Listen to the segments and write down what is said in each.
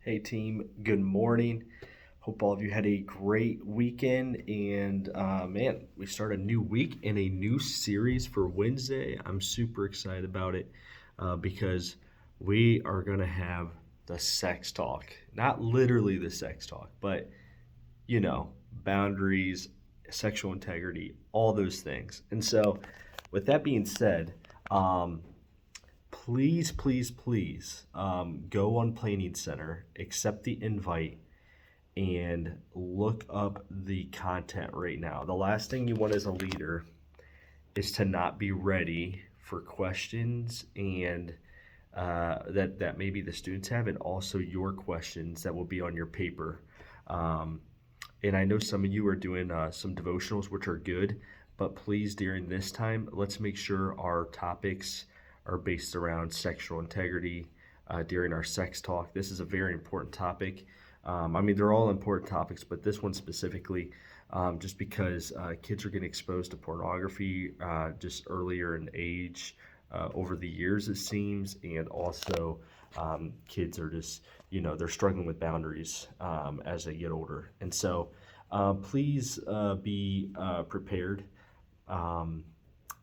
Hey team, good morning. Hope all of you had a great weekend. And man, we start a new week and a new series for Wednesday. I'm super excited about it because we are going to have the sex talk. Not literally the sex talk, but boundaries, sexual integrity, all those things. And so, with that being said, um, please, please, please go on Planning Center, accept the invite, and look up the content right now. The last thing you want as a leader is to not be ready for questions and that maybe the students have, and also your questions that will be on your paper. Um, and I know some of you are doing some devotionals, which are good, but please, during this time, let's make sure our topics are based around sexual integrity during our sex talk. This is a very important topic. I mean, they're all important topics, but this one specifically, just because kids are getting exposed to pornography just earlier in age over the years, it seems, and also kids are just, they're struggling with boundaries as they get older. And so please be prepared. Um,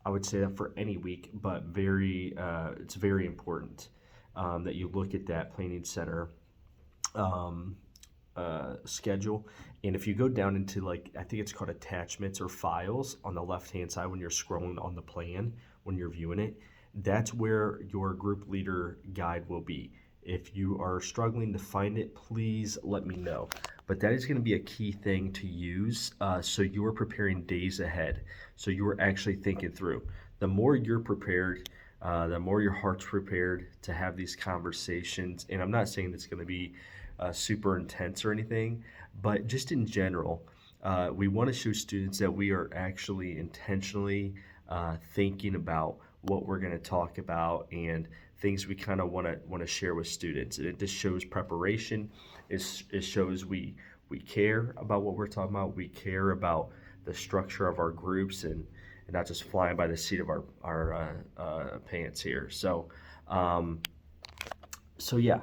I would say that for any week, but it's very important that you look at that planning center um, schedule. And if you go down into, like, I think it's called attachments or files on the left hand side when you're scrolling on the plan, when you're viewing it, that's where your group leader guide will be. If you are struggling to find it, please let me know. But that is going to be a key thing to use so you're preparing days ahead. So you're actually thinking through. The more you're prepared, the more your heart's prepared to have these conversations. And I'm not saying it's going to be super intense or anything, but just in general, we want to show students that we are actually intentionally thinking about what we're going to talk about and things we kind of want to share with students. And it just shows preparation. It shows we care about what we're talking about. We care about the structure of our groups and not just flying by the seat of our pants here. Um, so yeah,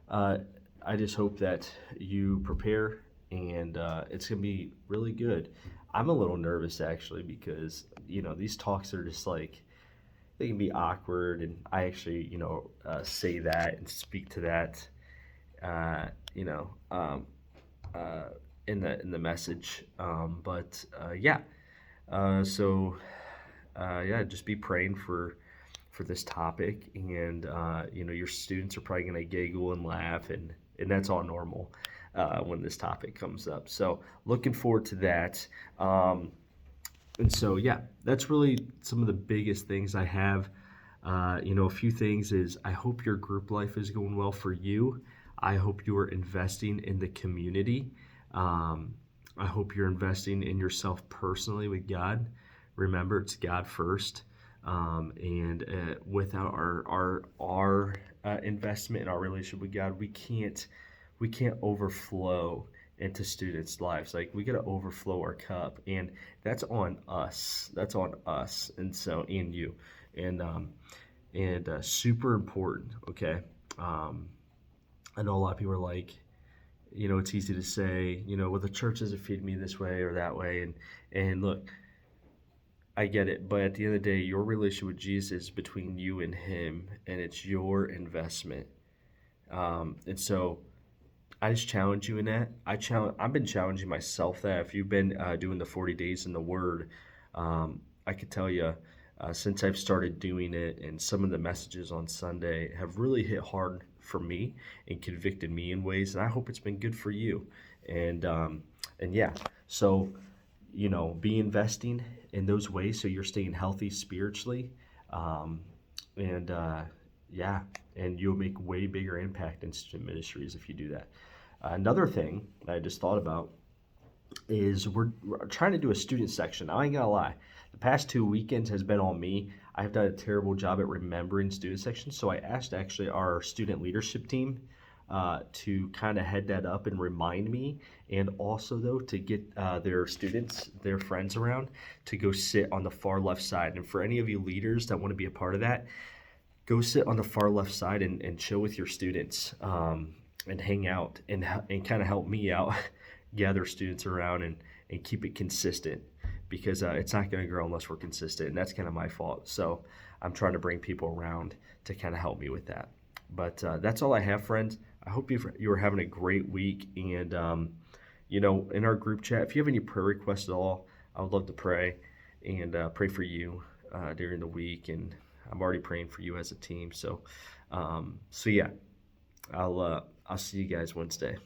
uh, I just hope that you prepare and it's gonna be really good. I'm a little nervous actually because these talks are just like they can be awkward, and I actually say that and speak to that uh, you know um, uh, in the message. But yeah, so yeah, just be praying for this topic, and your students are probably gonna giggle and laugh, and that's all normal when this topic comes up. So looking forward to that. And so yeah, that's really some of the biggest things I have. A few things is I hope your group life is going well for you. I hope you are investing in the community. Um, I hope you're investing in yourself personally with God. Remember, it's God first. And without our investment in our relationship with God, we can't overflow into students' lives. Like, we got to overflow our cup, and that's on us. That's on us, and so and you, and super important. Okay, um, I know a lot of people are like, it's easy to say, well, the church doesn't feed me this way or that way, and look, I get it, but at the end of the day, your relationship with Jesus is between you and Him, and it's your investment. And so I just challenge you in that. I've been challenging myself that if you've been doing the 40 days in the Word, I could tell you since I've started doing it, and some of the messages on Sunday have really hit hard for me and convicted me in ways, and I hope it's been good for you. And yeah, so be investing in those ways so you're staying healthy spiritually, um, and yeah, and you'll make way bigger impact in student ministries if you do that. Another thing that I just thought about is we're trying to do a student section. I ain't gonna lie, the past 2 weekends has been on me. I've done a terrible job at remembering student sections, so I asked actually our student leadership team to kind of head that up and remind me, and also though to get their students, their friends around to go sit on the far left side. And for any of you leaders that want to be a part of that, go sit on the far left side and chill with your students. and hang out and kind of help me out, gather students around and keep it consistent because it's not going to grow unless we're consistent. And that's kind of my fault. So I'm trying to bring people around to kind of help me with that. But that's all I have, friends. I hope you're having a great week. And, in our group chat, if you have any prayer requests at all, I would love to pray and pray for you during the week. And I'm already praying for you as a team. So yeah, I'll see you guys Wednesday.